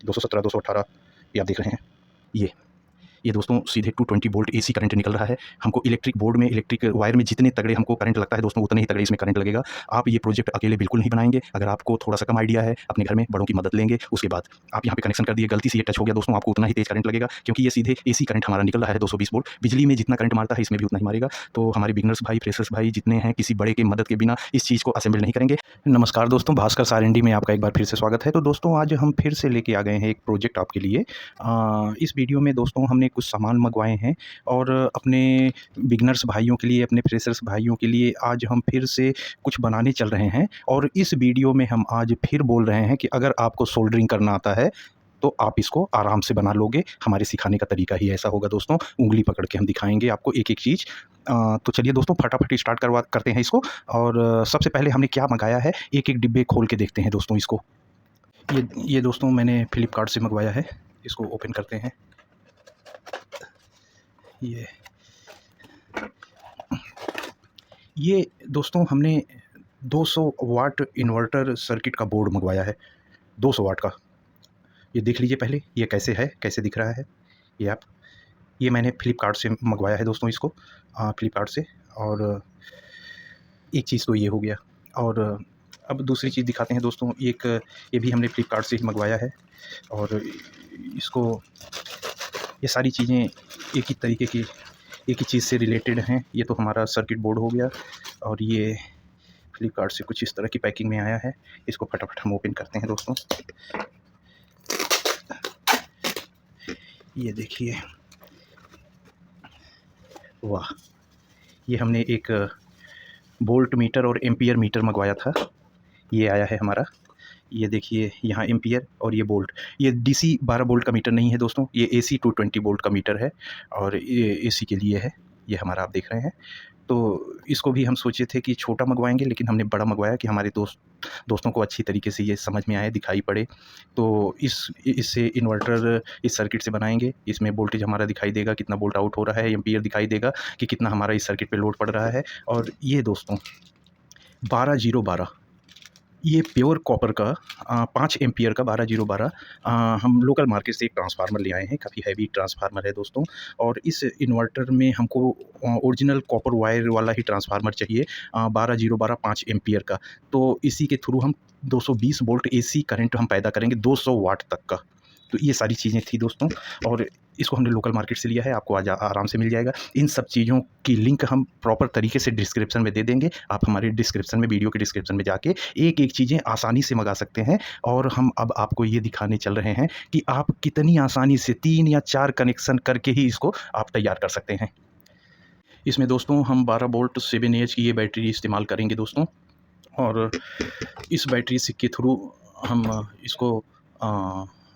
217, 218 ये आप देख रहे हैं। ये दोस्तों सीधे 220 वोल्ट एसी करंट निकल रहा है। हमको इलेक्ट्रिक बोर्ड में, इलेक्ट्रिक वायर में जितने तगड़े हमको करंट लगता है दोस्तों, उतने ही तगड़े इसमें करंट लगेगा। आप ये प्रोजेक्ट अकेले बिल्कुल नहीं बनाएंगे। अगर आपको थोड़ा सा कम आइडिया है, अपने घर में बड़ों की मदद लेंगे। उसके बाद आप यहाँ पे कनेक्शन कर दिए, गलती से ये टच हो गया दोस्तों, आपको उतना ही तेज करंट लगेगा, क्योंकि ये सीधे एसी करंट हमारा निकल रहा है 220 वोल्ट। बिजली में जितना करंट मारता है इसमें भी उतना ही मारेगा। तो हमारे बिगनर्स भाई, फ्रेशर्स भाई जितने हैं, किसी बड़े की मदद के बिना इस चीज़ को असेंबल नहीं करेंगे। नमस्कार दोस्तों, भास्कर सारंडी में आपका एक बार फिर से स्वागत है। तो दोस्तों आज हम फिर से लेके आ गए हैं एक प्रोजेक्ट आपके लिए। इस वीडियो में दोस्तों हमने कुछ सामान मंगवाए हैं और अपने बिगनर्स भाइयों के लिए, अपने फ्रेशर्स भाइयों के लिए आज हम फिर से कुछ बनाने चल रहे हैं। और इस वीडियो में हम आज फिर बोल रहे हैं कि अगर आपको सोल्डरिंग करना आता है तो आप इसको आराम से बना लोगे। हमारे सिखाने का तरीका ही ऐसा होगा दोस्तों, उंगली पकड़ के हम दिखाएंगे आपको एक एक चीज़। तो चलिए दोस्तों फटाफट स्टार्ट करते हैं इसको। और सबसे पहले हमने क्या मंगाया है, एक एक डिब्बे खोल के देखते हैं दोस्तों इसको। ये दोस्तों मैंने फ्लिपकार्ट से मंगवाया है। इसको ओपन करते हैं। ये दोस्तों हमने 200 वाट इन्वर्टर सर्किट का बोर्ड मंगवाया है, 200 वाट का। ये देख लीजिए पहले ये कैसे है, कैसे दिख रहा है ये मैंने फ्लिपकार्ट से मंगवाया है दोस्तों इसको, फ्लिपकार्ट से। और एक चीज़ तो ये हो गया। और अब दूसरी चीज़ दिखाते हैं दोस्तों। ये भी हमने फ्लिपकार्ट से ही मंगवाया है। और इसको, ये सारी चीज़ें एक ही तरीके की, एक ही चीज़ से रिलेटेड हैं। ये तो हमारा सर्किट बोर्ड हो गया। और ये फ्लिपकार्ट से कुछ इस तरह की पैकिंग में आया है। इसको फटाफट हम ओपन करते हैं दोस्तों। ये देखिए, वाह, ये हमने एक वोल्ट मीटर और एम्पियर मीटर मंगवाया था। ये आया है हमारा। ये देखिए यहाँ एम्पियर और ये वोल्ट। ये डीसी 12 वोल्ट का मीटर नहीं है दोस्तों, ये एसी 220 वोल्ट का मीटर है। और ये एसी के लिए है। ये हमारा आप देख रहे हैं। तो इसको भी हम सोचे थे कि छोटा मंगवाएंगे, लेकिन हमने बड़ा मंगवाया कि हमारे दोस्तों को अच्छी तरीके से ये समझ में आए, दिखाई पड़े। तो इससे इन्वर्टर इस सर्किट से बनाएंगे। इसमें वोल्टेज हमारा दिखाई देगा, कितना वोल्ट आउट हो रहा है, एम्पियर दिखाई देगा कि कितना हमारा इस सर्किट पे लोड पड़ रहा है। और ये दोस्तों 12012, ये प्योर कॉपर का 5 एम्पियर का 12012 हम लोकल मार्केट से एक ट्रांसफार्मर ले आए हैं। काफ़ी हैवी ट्रांसफार्मर है दोस्तों। और इस इन्वर्टर में हमको ओरिजिनल कॉपर वायर वाला ही ट्रांसफार्मर चाहिए, 12012 5 एम्पियर का। तो इसी के थ्रू हम 220 वोल्ट एसी करंट हम पैदा करेंगे 200 वाट तक का। तो ये सारी चीज़ें थी दोस्तों। और इसको हमने लोकल मार्केट से लिया है, आपको आज आराम से मिल जाएगा। इन सब चीज़ों की लिंक हम प्रॉपर तरीके से डिस्क्रिप्शन में दे देंगे। आप हमारे डिस्क्रिप्शन में, वीडियो के डिस्क्रिप्शन में जाके एक एक चीज़ें आसानी से मंगा सकते हैं। और हम अब आपको ये दिखाने चल रहे हैं कि आप कितनी आसानी से 3 या 4 कनेक्शन करके ही इसको आप तैयार कर सकते हैं। इसमें दोस्तों हम 12 वोल्ट 7Ah की ये बैटरी इस्तेमाल करेंगे दोस्तों। और इस बैटरी से के थ्रू हम इसको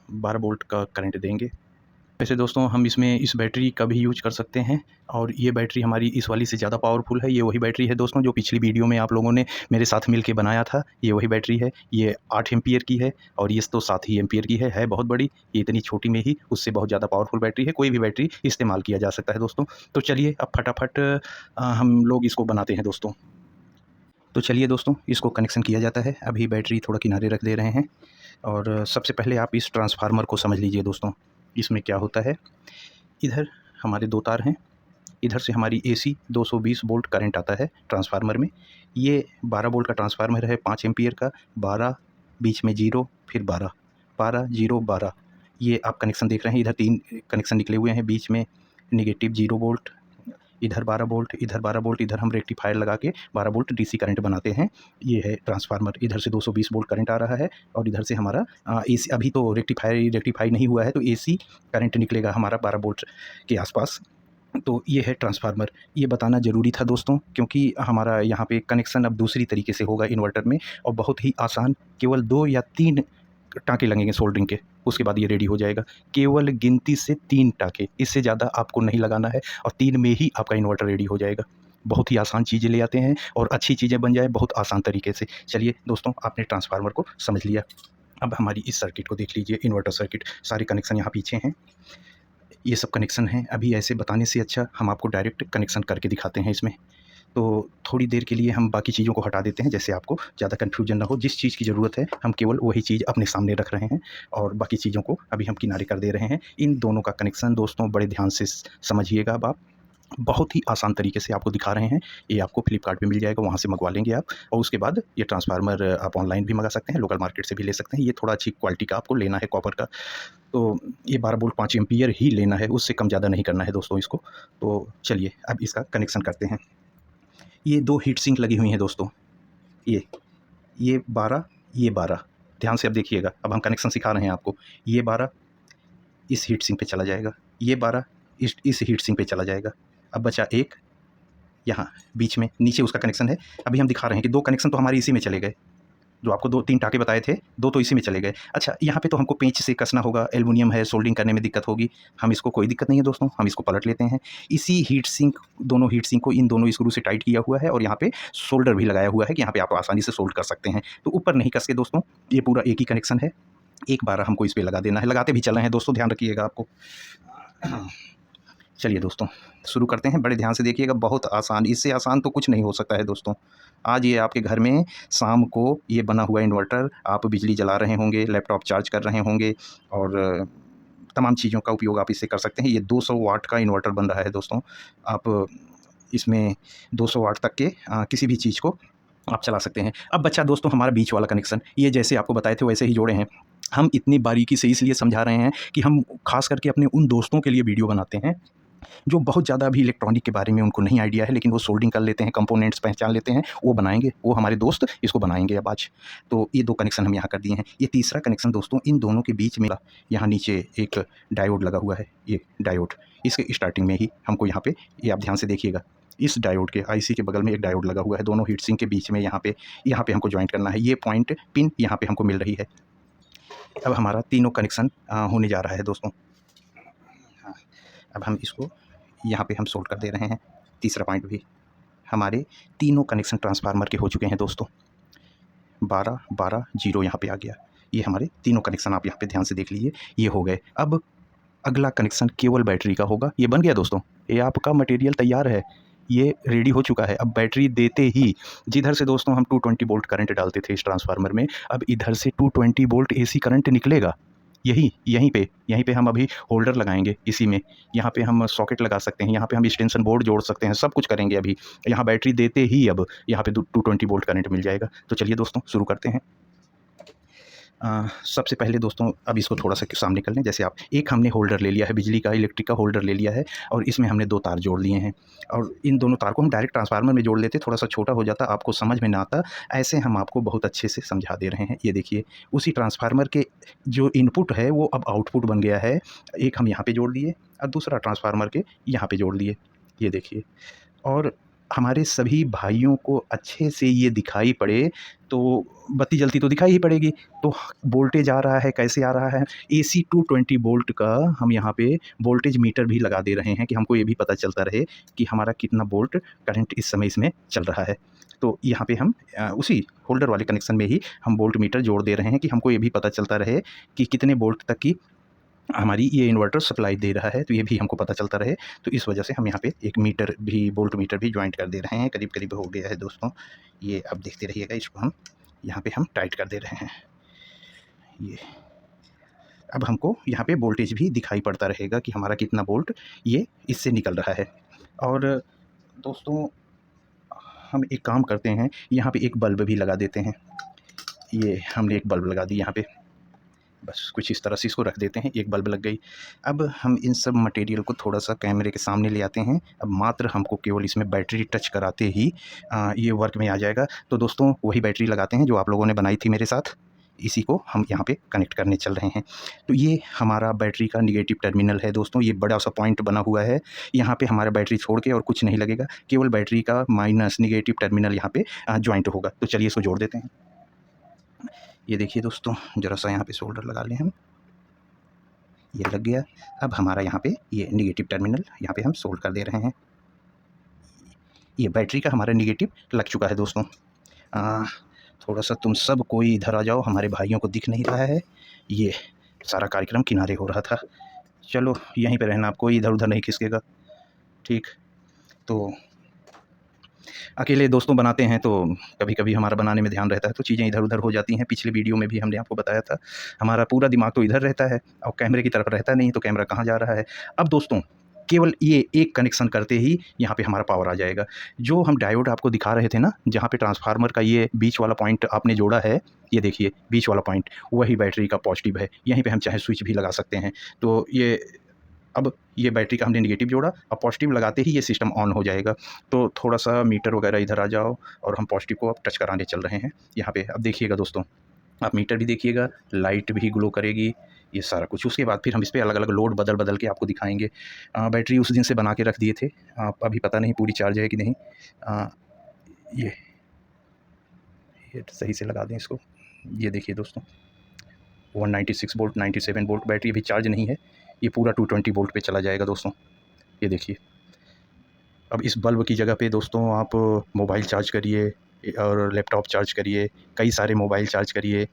12 वोल्ट का करंट देंगे। वैसे दोस्तों हम इसमें इस बैटरी का भी यूज कर सकते हैं। और ये बैटरी हमारी इस वाली से ज़्यादा पावरफुल है। ये वही बैटरी है दोस्तों जो पिछली वीडियो में आप लोगों ने मेरे साथ मिल के बनाया था। ये वही बैटरी है। ये 8 एम्पियर की है और ये तो 7 ही एम्पियर की है बहुत बड़ी। ये इतनी छोटी में ही उससे बहुत ज़्यादा पावरफुल बैटरी है। कोई भी बैटरी इस्तेमाल किया जा सकता है दोस्तों। तो चलिए अब फटाफट हम लोग इसको बनाते हैं दोस्तों। तो चलिए दोस्तों इसको कनेक्शन किया जाता है। अभी बैटरी थोड़ा किनारे रख दे रहे हैं। और सबसे पहले आप इस ट्रांसफार्मर को समझ लीजिए दोस्तों। इसमें क्या होता है, इधर हमारे 2 तार हैं, इधर से हमारी एसी 220 वोल्ट करंट आता है ट्रांसफार्मर में। ये 12 वोल्ट का ट्रांसफार्मर है, 5 एम्पियर का। 12 बीच में 0, फिर 12, 12 0 12। ये आप कनेक्शन देख रहे हैं, इधर 3 कनेक्शन निकले हुए हैं। बीच में नेगेटिव 0 वोल्ट, इधर 12 वोल्ट, इधर 12 वोल्ट। इधर हम रेक्टिफायर लगा के 12 वोल्ट डीसी करंट बनाते हैं। ये है ट्रांसफार्मर। इधर से 220 वोल्ट करंट आ रहा है और इधर से हमारा एसी, अभी तो रेक्टिफाई नहीं हुआ है तो एसी करंट निकलेगा हमारा 12 वोल्ट के आसपास। तो ये है ट्रांसफार्मर। ये बताना ज़रूरी था दोस्तों, क्योंकि हमारा यहाँ पे कनेक्शन अब दूसरी तरीके से होगा इन्वर्टर में और बहुत ही आसान। केवल 2 या 3 टाँके लगेंगे सोल्डरिंग के, उसके बाद ये रेडी हो जाएगा। केवल गिनती से 3 टाँके, इससे ज़्यादा आपको नहीं लगाना है और 3 में ही आपका इन्वर्टर रेडी हो जाएगा। बहुत ही आसान चीज़ें ले आते हैं और अच्छी चीज़ें बन जाए बहुत आसान तरीके से। चलिए दोस्तों, आपने ट्रांसफार्मर को समझ लिया। अब हमारी इस सर्किट को देख लीजिए, इन्वर्टर सर्किट। सारे कनेक्शन यहाँ पीछे हैं, ये सब कनेक्शन हैं। अभी ऐसे बताने से अच्छा हम आपको डायरेक्ट कनेक्शन करके दिखाते हैं इसमें। तो थोड़ी देर के लिए हम बाकी चीज़ों को हटा देते हैं, जैसे आपको ज़्यादा कन्फ्यूजन ना हो। जिस चीज़ की ज़रूरत है हम केवल वही चीज़ अपने सामने रख रहे हैं और बाकी चीज़ों को अभी हम किनारे कर दे रहे हैं। इन दोनों का कनेक्शन दोस्तों बड़े ध्यान से समझिएगा। अब आप बहुत ही आसान तरीके से आपको दिखा रहे हैं। ये आपको फ्लिपकार्ट पे मिल जाएगा, वहाँ से मंगवा लेंगे आप। और उसके बाद ये ट्रांसफार्मर आप ऑनलाइन भी मंगा सकते हैं, लोकल मार्केट से भी ले सकते हैं। ये थोड़ा अच्छी क्वालिटी का आपको लेना है कॉपर का। तो ये 12 वोल्ट 5 एम्पीयर ही लेना है, उससे कम ज़्यादा नहीं करना है दोस्तों इसको। तो चलिए अब इसका कनेक्शन करते हैं। ये 2 हीट सिंक लगी हुई हैं दोस्तों। ये 12, ये 12, ध्यान से अब देखिएगा। अब हम कनेक्शन सिखा रहे हैं आपको। ये 12 इस हीट सिंक पे चला जाएगा, ये 12 इस हीट सिंक पे चला जाएगा। अब बचा एक यहाँ बीच में, नीचे उसका कनेक्शन है। अभी हम दिखा रहे हैं कि 2 कनेक्शन तो हमारे इसी में चले गए। जो आपको 2-3 टाँके बताए थे, 2 तो इसी में चले गए। अच्छा, यहाँ पे तो हमको पेंच से कसना होगा, एल्युमिनियम है, सोल्डरिंग करने में दिक्कत होगी। हम इसको कोई दिक्कत नहीं है दोस्तों, हम इसको पलट लेते हैं। इसी हीट सिंक, दोनों हीट सिंक को इन दोनों स्क्रू से टाइट किया हुआ है और यहाँ पे सोल्डर भी लगाया हुआ है कि यहाँ पे आप आसानी से सोल्ड कर सकते हैं। तो ऊपर नहीं कस के दोस्तों, ये पूरा एक ही कनेक्शन है। एक बार हमको इस पे लगा देना है, लगाते भी चल रहे हैं दोस्तों, ध्यान रखिएगा आपको। चलिए दोस्तों शुरू करते हैं, बड़े ध्यान से देखिएगा। बहुत आसान, इससे आसान तो कुछ नहीं हो सकता है दोस्तों। आज ये आपके घर में शाम को ये बना हुआ इन्वर्टर, आप बिजली जला रहे होंगे, लैपटॉप चार्ज कर रहे होंगे और तमाम चीज़ों का उपयोग आप इससे कर सकते हैं। ये 200 वाट का इन्वर्टर बन रहा है दोस्तों। आप इसमें 200 वाट तक के किसी भी चीज़ को आप चला सकते हैं। अब बच्चा दोस्तों हमारा बीच वाला कनेक्शन, ये जैसे आपको बताए थे वैसे ही जोड़े हैं। हम इतनी बारीकी से इसलिए समझा रहे हैं कि हम खास करके अपने उन दोस्तों के लिए वीडियो बनाते हैं जो बहुत ज़्यादा अभी इलेक्ट्रॉनिक के बारे में उनको नहीं आइडिया है, लेकिन वो सोल्डिंग कर लेते हैं, कंपोनेंट्स पहचान लेते हैं, वो बनाएंगे, वो हमारे दोस्त इसको बनाएंगे अब आज। तो ये 2 कनेक्शन हम यहाँ कर दिए हैं। ये तीसरा कनेक्शन दोस्तों, इन दोनों के बीच में यहाँ नीचे एक डायोड लगा हुआ है। ये डायोड इसके स्टार्टिंग में ही हमको यहाँ पे, ये आप ध्यान से देखिएगा, इस डायोड के आईसी के बगल में एक डायोड लगा हुआ है, दोनों हीट सिंक के बीच में यहाँ पे हमको ज्वाइंट करना है। ये पॉइंट पिन यहाँ पे हमको मिल रही है। अब हमारा तीनों कनेक्शन होने जा रहा है दोस्तों। हाँ, अब हम इसको यहाँ पे हम सोल्ड कर दे रहे हैं। तीसरा पॉइंट भी हमारे तीनों कनेक्शन ट्रांसफार्मर के हो चुके हैं दोस्तों। 12 12 0 यहाँ पे आ गया। ये हमारे तीनों कनेक्शन आप यहाँ पे ध्यान से देख लीजिए, ये हो गए। अब अगला कनेक्शन केवल बैटरी का होगा। ये बन गया दोस्तों, ये आपका मटेरियल तैयार है, ये रेडी हो चुका है। अब बैटरी देते ही, जिधर से दोस्तों हम 220 वोल्ट करंट डालते थे इस ट्रांसफार्मर में, अब इधर से 220 वोल्ट एसी करंट निकलेगा। यहीं पे हम अभी होल्डर लगाएंगे इसी में। यहाँ पे हम सॉकेट लगा सकते हैं, यहाँ पे हम एक्सटेंशन बोर्ड जोड़ सकते हैं, सब कुछ करेंगे अभी। यहाँ बैटरी देते ही अब यहाँ पे 220 वोल्ट करंट मिल जाएगा। तो चलिए दोस्तों शुरू करते हैं। सबसे पहले दोस्तों अब इसको थोड़ा सा सामने कर लें। जैसे आप, एक हमने होल्डर ले लिया है, बिजली का इलेक्ट्रिक का होल्डर ले लिया है और इसमें हमने 2 तार जोड़ लिए हैं। और इन दोनों तार को हम डायरेक्ट ट्रांसफार्मर में जोड़ लेते, थोड़ा सा छोटा हो जाता, आपको समझ में ना आता। ऐसे हम आपको बहुत अच्छे से समझा दे रहे हैं। ये देखिए, उसी ट्रांसफार्मर के जो इनपुट है वो अब आउटपुट बन गया है। एक हम यहाँ पे जोड़ दिए और दूसरा ट्रांसफार्मर के यहाँ पे जोड़ दिए। ये देखिए, और हमारे सभी भाइयों को अच्छे से ये दिखाई पड़े तो बत्ती जलती तो दिखाई ही पड़ेगी। तो वोल्टेज आ रहा है, कैसे आ रहा है? एसी 220 वोल्ट का हम यहाँ पे वोल्टेज मीटर भी लगा दे रहे हैं कि हमको ये भी पता चलता रहे कि हमारा कितना वोल्ट करंट इस समय इसमें चल रहा है। तो यहाँ पे हम उसी होल्डर वाले कनेक्शन में ही हम वोल्ट मीटर जोड़ दे रहे हैं कि हमको ये भी पता चलता रहे कि कितने वोल्ट तक की हमारी ये इन्वर्टर सप्लाई दे रहा है, तो ये भी हमको पता चलता रहे। तो इस वजह से हम यहाँ पे एक मीटर भी, वोल्ट मीटर भी ज्वाइंट कर दे रहे हैं। करीब करीब हो गया है दोस्तों। ये अब देखते रहिएगा, इसको हम यहाँ पे हम टाइट कर दे रहे हैं। ये अब हमको यहाँ पे वोल्टेज भी दिखाई पड़ता रहेगा कि हमारा कितना वोल्ट ये इससे निकल रहा है। और दोस्तों हम एक काम करते हैं, यहाँ पे एक बल्ब भी लगा देते हैं। ये हमने एक बल्ब लगा दी यहाँ पे, बस कुछ इस तरह से इसको रख देते हैं, एक बल्ब लग गई। अब हम इन सब मटेरियल को थोड़ा-सा कैमरे के सामने ले आते हैं। अब मात्र हमको केवल इसमें बैटरी टच कराते ही ये वर्क में आ जाएगा। तो दोस्तों वही बैटरी लगाते हैं जो आप लोगों ने बनाई थी मेरे साथ, इसी को हम यहाँ पे कनेक्ट करने चल रहे हैं। तो ये हमारा बैटरी का नेगेटिव टर्मिनल है दोस्तों, ये बड़ा-सा पॉइंट बना हुआ है। यहाँ पे हमारा बैटरी छोड़ के और कुछ नहीं लगेगा, केवल बैटरी का माइनस नेगेटिव टर्मिनल यहाँ पे जॉइंट होगा। तो चलिए इसको जोड़ देते हैं। ये देखिए दोस्तों, ज़रा सा यहाँ पे सोल्डर लगा लें हम, ये लग गया। अब हमारा यहाँ पे ये नेगेटिव टर्मिनल यहाँ पे हम सोल्ड कर दे रहे हैं। ये बैटरी का हमारा नेगेटिव लग चुका है दोस्तों। थोड़ा सा तुम सब कोई इधर आ जाओ, हमारे भाइयों को दिख नहीं रहा है। ये सारा कार्यक्रम किनारे हो रहा था। चलो यहीं पे रहना, आप कोई इधर उधर नहीं खिसकेगा, ठीक? तो अकेले दोस्तों बनाते हैं तो कभी-कभी हमारा बनाने में ध्यान रहता है तो चीज़ें इधर-उधर हो जाती हैं। पिछले वीडियो में भी हमने आपको बताया था, हमारा पूरा दिमाग तो इधर रहता है और कैमरे की तरफ रहता नहीं, तो कैमरा कहाँ जा रहा है। अब दोस्तों केवल ये एक कनेक्शन करते ही यहाँ पे हमारा पावर आ जाएगा। जो हम डायोड आपको दिखा रहे थे ना, जहाँ पे ट्रांसफार्मर का ये बीच वाला पॉइंट आपने जोड़ा है, ये देखिए बीच वाला पॉइंट, वही बैटरी का पॉजिटिव है। यहीं पे हम चाहे स्विच भी लगा सकते हैं। तो ये अब ये बैटरी का हमने नेगेटिव जोड़ा, अब पॉजिटिव लगाते ही ये सिस्टम ऑन हो जाएगा। तो थोड़ा-सा मीटर वगैरह इधर आ जाओ और हम पॉजिटिव को अब टच कराने चल रहे हैं यहाँ पे। अब देखिएगा दोस्तों, आप मीटर भी देखिएगा, लाइट भी ग्लो करेगी, ये सारा कुछ। उसके बाद फिर हम इस पे अलग-अलग लोड बदल-बदल के आपको दिखाएँगे। बैटरी उस दिन से बना के रख दिए थे, अभी पता नहीं पूरी चार्ज है कि नहीं। अ, ये सही से लगा दें इसको। ये देखिए दोस्तों, 196 वोल्ट, 97 वोल्ट बैटरी अभी चार्ज नहीं है। ये पूरा 220 वोल्ट पे चला जाएगा दोस्तों, ये देखिए। अब इस बल्ब की जगह पे दोस्तों आप मोबाइल चार्ज करिए और लैपटॉप चार्ज करिए, कई सारे मोबाइल चार्ज करिए।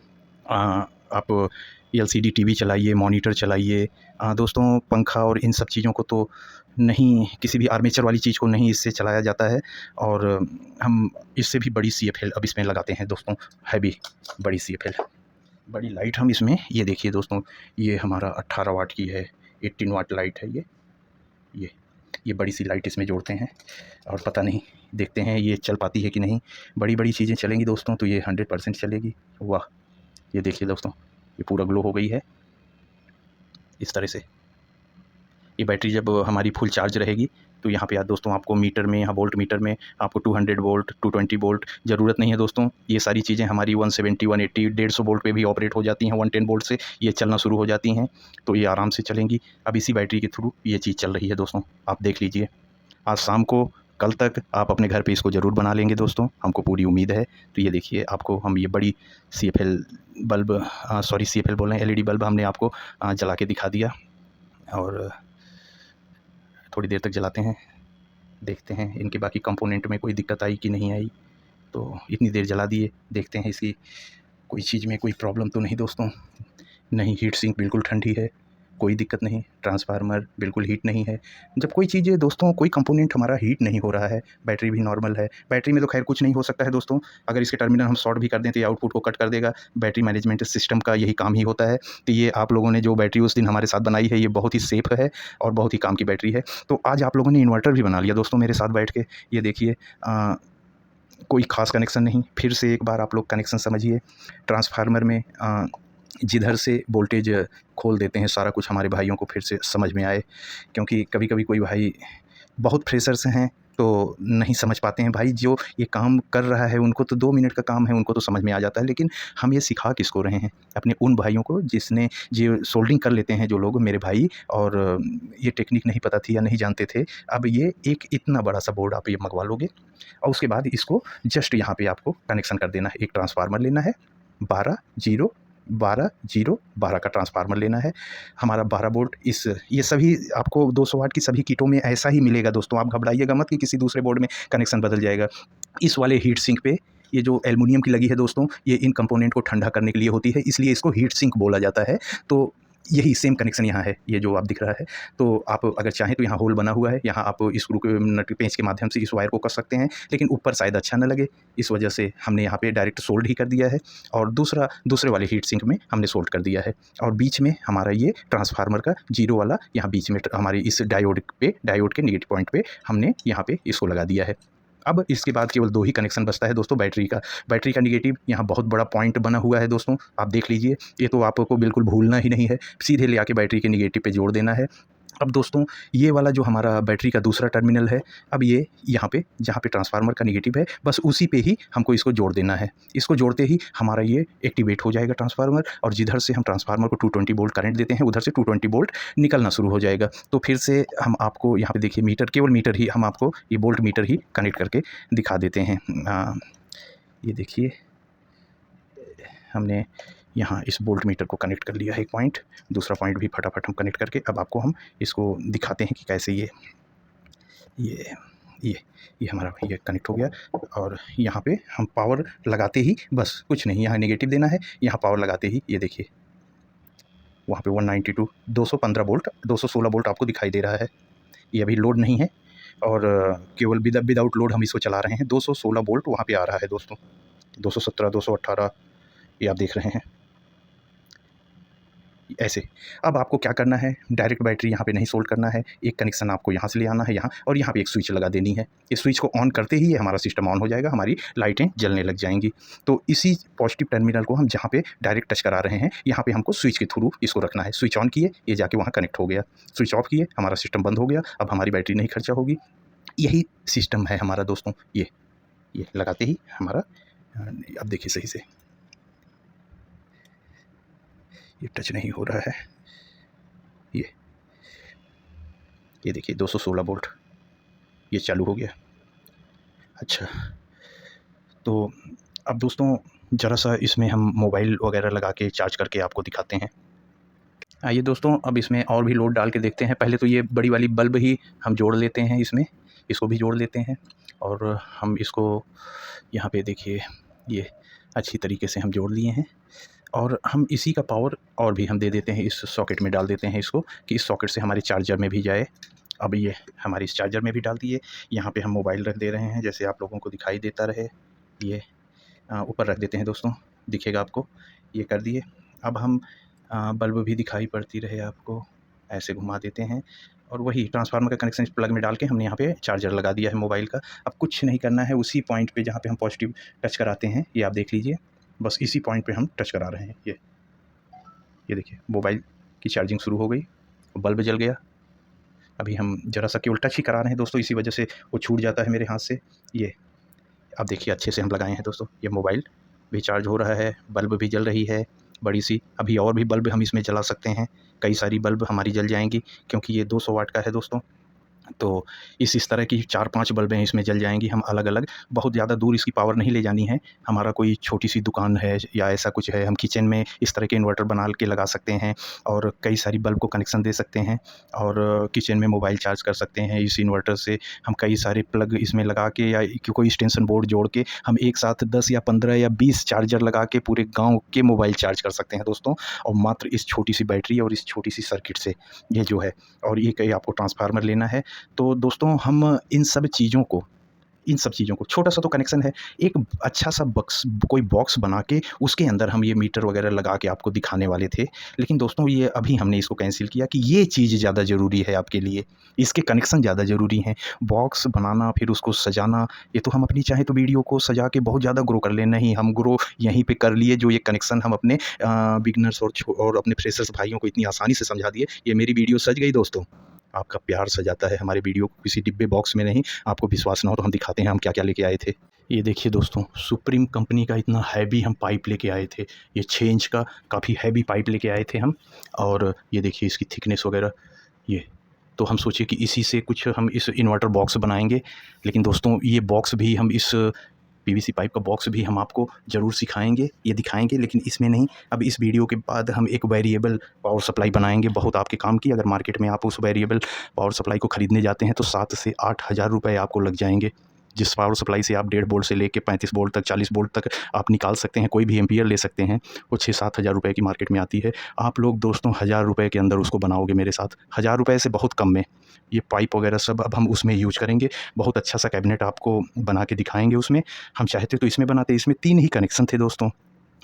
आप एलसीडी टीवी चलाइए, मॉनिटर चलाइए। दोस्तों पंखा और इन सब चीज़ों को तो नहीं, किसी भी आर्मेचर वाली चीज़ को नहीं इससे चलाया जाता है। और हम इससे भी बड़ी सीएफएल अब इसमें लगाते हैं दोस्तों, हैवी बड़ी सीएफएल। बड़ी लाइट हम इसमें, ये देखिए दोस्तों, ये हमारा 18 वाट की है, 18 वाट लाइट है ये ये बड़ी सी लाइट इसमें जोड़ते हैं और पता नहीं, देखते हैं ये चल पाती है कि नहीं। बड़ी-बड़ी चीज़ें चलेंगी दोस्तों तो ये 100% चलेगी। वाह! ये देखिए दोस्तों, ये पूरा ग्लो हो गई है इस तरह से। ये बैटरी जब हमारी फुल चार्ज रहेगी तो यहाँ पे दोस्तों आपको मीटर में, यहाँ वोल्ट मीटर में आपको 200 वोल्ट, 220 वोल्ट ज़रूरत नहीं है दोस्तों। ये सारी चीज़ें हमारी 170, 180, 150 वोल्ट पे भी ऑपरेट हो जाती हैं। 110 वोल्ट से ये चलना शुरू हो जाती हैं, तो ये आराम से चलेंगी। अब इसी बैटरी के थ्रू ये चीज़ चल रही है दोस्तों, आप देख लीजिए। आज शाम को, कल तक आप अपने घर पे इसको ज़रूर बना लेंगे दोस्तों, हमको पूरी उम्मीद है। तो ये देखिए, आपको हम ये बड़ी सीएफएल बल्ब, सॉरी सीएफएल बोल रहे हैं, एलईडी बल्ब हमने आपको जला के दिखा दिया। और थोड़ी देर तक जलाते हैं, देखते हैं इनके बाकी कंपोनेंट में कोई दिक्कत आई कि नहीं आई। तो इतनी देर जला दिए, देखते हैं इसकी कोई चीज़ में कोई प्रॉब्लम तो नहीं दोस्तों। नहीं, हीट सिंक बिल्कुल ठंडी है, कोई दिक्कत नहीं। ट्रांसफार्मर बिल्कुल हीट नहीं है। जब कोई चीज़ें दोस्तों, कोई कंपोनेंट हमारा हीट नहीं हो रहा है, बैटरी भी नॉर्मल है। बैटरी में तो खैर कुछ नहीं हो सकता है दोस्तों, अगर इसके टर्मिनल हम शॉर्ट भी कर दें तो ये आउटपुट को कट कर देगा। बैटरी मैनेजमेंट सिस्टम का यही काम ही होता है। तो ये आप लोगों ने जो बैटरी उस दिन हमारे साथ बनाई है, ये बहुत ही सेफ़ है और बहुत ही काम की बैटरी है। तो आज आप लोगों ने इन्वर्टर भी बना लिया दोस्तों मेरे साथ बैठ के। ये देखिए, कोई ख़ास कनेक्शन नहीं। फिर से एक बार आप लोग कनेक्शन समझिए। ट्रांसफार्मर में जिधर से वोल्टेज खोल देते हैं, सारा कुछ हमारे भाइयों को फिर से समझ में आए, क्योंकि कभी-कभी कोई भाई बहुत फ्रेशर्स हैं तो नहीं समझ पाते हैं। भाई जो ये काम कर रहा है उनको तो 2 मिनट का काम है, उनको तो समझ में आ जाता है, लेकिन हम ये सिखा किसको रहे हैं? अपने उन भाइयों को जिसने जो सोल्डरिंग कर लेते हैं जो लोग, मेरे भाई, और ये टेक्निक नहीं पता थी या नहीं जानते थे। अब ये एक इतना बड़ा सा बोर्ड आप ये मँगवा लोगे और उसके बाद इसको जस्ट यहाँ पे आपको कनेक्शन कर देना है। एक ट्रांसफार्मर लेना है, 12 का ट्रांसफार्मर लेना है। हमारा 12 वोल्ट, ये सभी आपको 200 वाट की सभी किटों में ऐसा ही मिलेगा दोस्तों, आप घबराइएगा मत कि किसी दूसरे बोर्ड में कनेक्शन बदल जाएगा। इस वाले हीट सिंक पे ये जो एल्युमिनियम की लगी है दोस्तों, ये इन कंपोनेंट को ठंडा करने के लिए होती है, इसलिए इसको हीट सिंक बोला जाता है। तो यही सेम कनेक्शन यहाँ है, ये जो आप दिख रहा है। तो आप अगर चाहें तो यहाँ होल बना हुआ है, यहाँ आप स्क्रू के नट पेंच के माध्यम से इस वायर को कस सकते हैं, लेकिन ऊपर शायद अच्छा न लगे, इस वजह से हमने यहाँ पे डायरेक्ट सोल्ड ही कर दिया है और दूसरे वाले हीट सिंक में हमने सोल्ड कर दिया है। और बीच में हमारा ये ट्रांसफार्मर का जीरो वाला, यहाँ बीच में हमारी इस डायोड के नेगेटिव पॉइंट पे हमने यहाँ पे इसको लगा दिया है। अब इसके बाद केवल 2 ही कनेक्शन बचता है दोस्तों बैटरी का नेगेटिव यहाँ बहुत बड़ा पॉइंट बना हुआ है दोस्तों, आप देख लीजिए। ये तो आपको बिल्कुल भूलना ही नहीं है, सीधे ले आके बैटरी के नेगेटिव पे जोड़ देना है। अब दोस्तों ये वाला जो हमारा बैटरी का दूसरा टर्मिनल है, अब ये यहाँ पे जहाँ पे ट्रांसफार्मर का नेगेटिव है, बस उसी पे ही हमको इसको जोड़ देना है। इसको जोड़ते ही हमारा ये एक्टिवेट हो जाएगा ट्रांसफार्मर, और जिधर से हम ट्रांसफार्मर को 220 वोल्ट करंट देते हैं, उधर से 220 वोल्ट निकलना शुरू हो जाएगा। तो फिर से हम आपको यहाँ पे देखिए, केवल मीटर ही हम आपको ये वोल्ट मीटर ही कनेक्ट करके दिखा देते हैं। ये देखिए, हमने यहाँ इस वोल्ट मीटर को कनेक्ट कर लिया है एक पॉइंट, दूसरा पॉइंट भी फटाफट हम कनेक्ट करके अब आपको हम इसको दिखाते हैं कि कैसे ये हमारा ये कनेक्ट हो गया। और यहाँ पे हम पावर लगाते ही, बस कुछ नहीं, यहाँ नेगेटिव देना है, यहाँ पावर लगाते ही ये देखिए वहाँ पे 192 215 वोल्ट 216 वोल्ट आपको दिखाई दे रहा है। ये अभी लोड नहीं है, और केवल विदाउट लोड हम इसको चला रहे हैं। 216 वोल्ट वहाँ पे आ रहा है दोस्तों, 217, 218 ये आप देख रहे हैं ऐसे। अब आपको क्या करना है, डायरेक्ट बैटरी यहाँ पे नहीं सोल्ड करना है, एक कनेक्शन आपको यहाँ से ले आना है यहाँ, और यहाँ पे एक स्विच लगा देनी है। इस स्विच को ऑन करते ही ये हमारा सिस्टम ऑन हो जाएगा, हमारी लाइटें जलने लग जाएंगी। तो इसी पॉजिटिव टर्मिनल को हम जहाँ पे डायरेक्ट टच करा रहे हैं, यहाँ पे हमको स्विच के थ्रू इसको रखना है। स्विच ऑन किए, ये जाके वहाँ कनेक्ट हो गया, स्विच ऑफ किए, हमारा सिस्टम बंद हो गया। अब हमारी बैटरी नहीं खर्चा होगी। यही सिस्टम है हमारा दोस्तों। ये लगाते ही हमारा, अब देखिए सही से, ये टच नहीं हो रहा है। ये देखिए 216 वोल्ट ये चालू हो गया। अच्छा, तो अब दोस्तों ज़रा सा इसमें हम मोबाइल वगैरह लगा के चार्ज करके आपको दिखाते हैं। आइए दोस्तों, अब इसमें और भी लोड डाल के देखते हैं। पहले तो ये बड़ी वाली बल्ब ही हम जोड़ लेते हैं इसमें, इसको भी जोड़ लेते हैं, और हम इसको यहाँ पे देखिए ये अच्छी तरीके से हम जोड़ लिए हैं। और हम इसी का पावर और भी हम दे देते हैं, इस सॉकेट में डाल देते हैं इसको, कि इस सॉकेट से हमारे चार्जर में भी जाए। अब ये हमारे इस चार्जर में भी डाल दिए। यहाँ पे हम मोबाइल रख दे रहे हैं, जैसे आप लोगों को दिखाई देता रहे। ये ऊपर रख देते हैं दोस्तों, दिखेगा आपको। ये कर दिए। अब हम बल्ब भी दिखाई पड़ती रहे आपको, ऐसे घुमा देते हैं। और वही ट्रांसफार्मर का कनेक्शन इस प्लग में डाल के हमने यहाँ पे चार्जर लगा दिया है मोबाइल का। अब कुछ नहीं करना है, उसी पॉइंट पे जहाँ पे हम पॉजिटिव टच कराते हैं, ये आप देख लीजिए, बस इसी पॉइंट पे हम टच करा रहे हैं। ये देखिए मोबाइल की चार्जिंग शुरू हो गई, बल्ब जल गया। अभी हम ज़रा सा केवल टच ही करा रहे हैं दोस्तों, इसी वजह से वो छूट जाता है मेरे हाथ से। ये अब देखिए अच्छे से हम लगाए हैं दोस्तों, ये मोबाइल भी चार्ज हो रहा है, बल्ब भी जल रही है बड़ी सी। अभी और भी बल्ब हम इसमें जला सकते हैं, कई सारी बल्ब हमारी जल जाएंगी, क्योंकि ये 200 वाट का है दोस्तों। तो इस तरह की 4-5 बल्बें इसमें जल जाएंगी, हम अलग अलग। बहुत ज़्यादा दूर इसकी पावर नहीं ले जानी है। हमारा कोई छोटी सी दुकान है या ऐसा कुछ है, हम किचन में इस तरह के इन्वर्टर बना के लगा सकते हैं, और कई सारी बल्ब को कनेक्शन दे सकते हैं, और किचन में मोबाइल चार्ज कर सकते हैं। इस इन्वर्टर से हम कई सारे प्लग इसमें लगा के, या कोई एक्सटेंशन बोर्ड जोड़ के हम एक साथ 10 या 15 या 20 चार्जर लगा के पूरे गाँव के मोबाइल चार्ज कर सकते हैं दोस्तों, और मात्र इस छोटी सी बैटरी और इस छोटी सी सर्किट से, ये जो है। और ये कहीं आपको ट्रांसफार्मर लेना है। तो दोस्तों हम इन सब चीज़ों को छोटा सा तो कनेक्शन है, एक अच्छा सा कोई बॉक्स बना के उसके अंदर हम ये मीटर वगैरह लगा के आपको दिखाने वाले थे। लेकिन दोस्तों ये अभी हमने इसको कैंसिल किया, कि ये चीज़ ज़्यादा ज़रूरी है आपके लिए, इसके कनेक्शन ज़्यादा ज़रूरी हैं। बॉक्स बनाना फिर उसको सजाना, ये तो हम अपनी चाहे तो वीडियो को सजा के बहुत ज़्यादा ग्रो कर लें, नहीं, हम ग्रो यहीं पे कर लिए। जो ये कनेक्शन हम अपने बिगनर्स और अपने फ्रेशर्स भाइयों को इतनी आसानी से समझा दिए, ये मेरी वीडियो सज गई दोस्तों। आपका प्यार सजाता है हमारे वीडियो को, किसी डिब्बे बॉक्स में नहीं। आपको विश्वास ना हो तो हम दिखाते हैं हम क्या क्या लेके आए थे। ये देखिए दोस्तों, सुप्रीम कंपनी का इतना हैवी हम पाइप लेके आए थे। ये 6 इंच का काफ़ी हैवी पाइप लेके आए थे हम। और ये देखिए इसकी थिकनेस वगैरह, ये तो हम सोचे कि इसी से कुछ हम इस इन्वर्टर बॉक्स बनाएंगे। लेकिन दोस्तों ये बॉक्स भी हम, इस पीवीसी पाइप का बॉक्स भी हम आपको ज़रूर सिखाएंगे, ये दिखाएंगे, लेकिन इसमें नहीं। अब इस वीडियो के बाद हम एक वेरिएबल पावर सप्लाई बनाएंगे, बहुत आपके काम की। अगर मार्केट में आप उस वेरिएबल पावर सप्लाई को ख़रीदने जाते हैं तो 7 से 8 हज़ार रुपये आपको लग जाएंगे। जिस पावर सप्लाई से आप 1.5 वोल्ट से लेके 35 वोल्ट तक, 40 वोल्ट तक आप निकाल सकते हैं, कोई भी एम्पियर ले सकते हैं, वो 6-7 हज़ार रुपये की मार्केट में आती है। आप लोग दोस्तों 1000 रुपये के अंदर उसको बनाओगे मेरे साथ, 1000 रुपये से बहुत कम में। ये पाइप वगैरह सब अब हम उसमें यूज करेंगे। बहुत अच्छा सा कैबिनेट आपको बना के दिखाएंगे उसमें। हम चाहते तो इसमें बनाते, इसमें 3 ही कनेक्शन थे दोस्तों,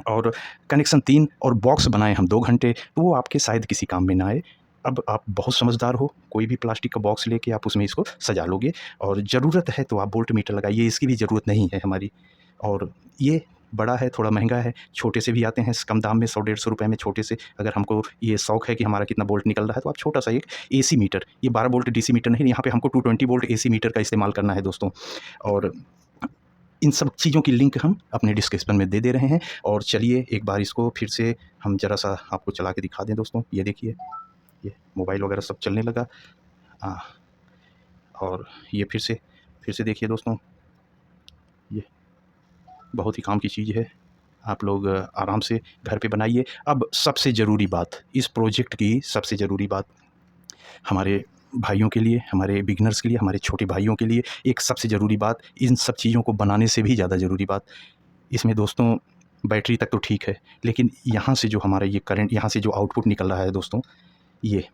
और कनेक्शन 3 और बॉक्स बनाए हम 2 घंटे, तो वो आपके शायद किसी काम में ना आए। अब आप बहुत समझदार हो, कोई भी प्लास्टिक का बॉक्स लेके आप उसमें इसको सजा लोगे, और ज़रूरत है तो आप वोल्ट मीटर लगाइए, इसकी भी ज़रूरत नहीं है हमारी। और ये बड़ा है, थोड़ा महंगा है, छोटे से भी आते हैं कम दाम में, 100-150 रुपये में छोटे से। अगर हमको ये शौक़ है कि हमारा कितना वोल्ट निकल रहा है, तो आप छोटा सा एक एसी मीटर, ये 12 वोल्ट डीसी मीटर नहीं, यहाँ पे हमको 220 वोल्ट एसी मीटर का इस्तेमाल करना है दोस्तों। और इन सब चीज़ों की लिंक हम अपने डिस्क्रिप्शन में दे रहे हैं। और चलिए एक बार इसको फिर से हम ज़रा सा आपको चला के दिखा दें दोस्तों। ये देखिए, ये मोबाइल वगैरह सब चलने लगा। और ये फिर से देखिए दोस्तों, ये बहुत ही काम की चीज़ है। आप लोग आराम से घर पे बनाइए। अब सबसे ज़रूरी बात, इस प्रोजेक्ट की सबसे ज़रूरी बात हमारे भाइयों के लिए, हमारे बिगनर्स के लिए, हमारे छोटे भाइयों के लिए एक सबसे ज़रूरी बात, इन सब चीज़ों को बनाने से भी ज़्यादा ज़रूरी बात, इसमें दोस्तों बैटरी तक तो ठीक है, लेकिन यहाँ से जो हमारा ये करंट, यहाँ से जो आउटपुट निकल रहा है दोस्तों, ये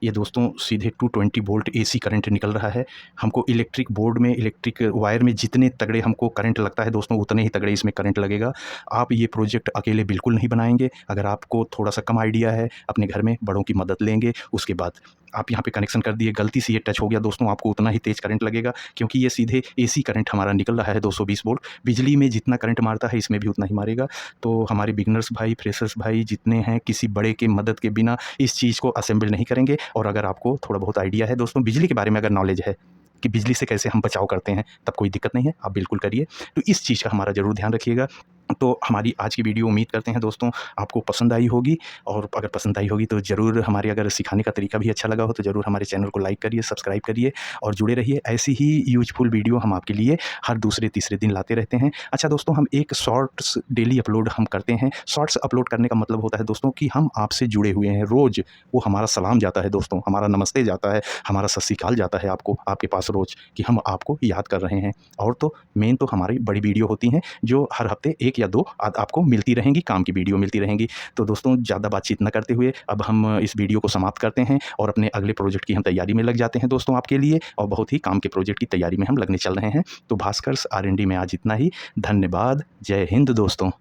ये दोस्तों सीधे 220 वोल्ट एसी करंट निकल रहा है। हमको इलेक्ट्रिक बोर्ड में, इलेक्ट्रिक वायर में जितने तगड़े हमको करंट लगता है दोस्तों, उतने ही तगड़े इसमें करंट लगेगा। आप ये प्रोजेक्ट अकेले बिल्कुल नहीं बनाएंगे। अगर आपको थोड़ा सा कम आइडिया है, अपने घर में बड़ों की मदद लेंगे। उसके बाद आप यहाँ पे कनेक्शन कर दिए, गलती से ये टच हो गया दोस्तों, आपको उतना ही तेज़ करंट लगेगा, क्योंकि ये सीधे एसी करंट हमारा निकल रहा है 220 वोल्ट। बिजली में जितना करंट मारता है इसमें भी उतना ही मारेगा। तो हमारे बिगनर्स भाई, फ्रेशर्स भाई जितने हैं, किसी बड़े के मदद के बिना इस चीज़ को असेंबल नहीं करेंगे। और अगर आपको थोड़ा बहुत आइडिया है दोस्तों, बिजली के बारे में अगर नॉलेज है कि बिजली से कैसे हम बचाव करते हैं, तब कोई दिक्कत नहीं है, आप बिल्कुल करिए। तो इस चीज़ का हमारा ज़रूर ध्यान रखिएगा। तो हमारी आज की वीडियो उम्मीद करते हैं दोस्तों आपको पसंद आई होगी, और अगर पसंद आई होगी तो ज़रूर हमारे, अगर सिखाने का तरीका भी अच्छा लगा हो तो ज़रूर हमारे चैनल को लाइक करिए, सब्सक्राइब करिए और जुड़े रहिए। ऐसी ही यूजफुल वीडियो हम आपके लिए हर दूसरे तीसरे दिन लाते रहते हैं। अच्छा दोस्तों, हम एक शॉर्ट्स डेली अपलोड हम करते हैं। शॉर्ट्स अपलोड करने का मतलब होता है दोस्तों कि हम आपसे जुड़े हुए हैं रोज़। वो हमारा सलाम जाता है दोस्तों, हमारा नमस्ते जाता है, हमारा सत श्री अकाल जाता है आपको, आपके पास रोज़, कि हम आपको याद कर रहे हैं। और तो मेन तो हमारी बड़ी वीडियो होती हैं जो हर हफ्ते 1 या 2 आपको मिलती रहेंगी, काम की वीडियो मिलती रहेंगी। तो दोस्तों ज़्यादा बातचीत न करते हुए अब हम इस वीडियो को समाप्त करते हैं और अपने अगले प्रोजेक्ट की हम तैयारी में लग जाते हैं दोस्तों आपके लिए, और बहुत ही काम के प्रोजेक्ट की तैयारी में हम लगने चल रहे हैं। तो भास्कर्स R&D में आज इतना ही। धन्यवाद। जय हिंद दोस्तों।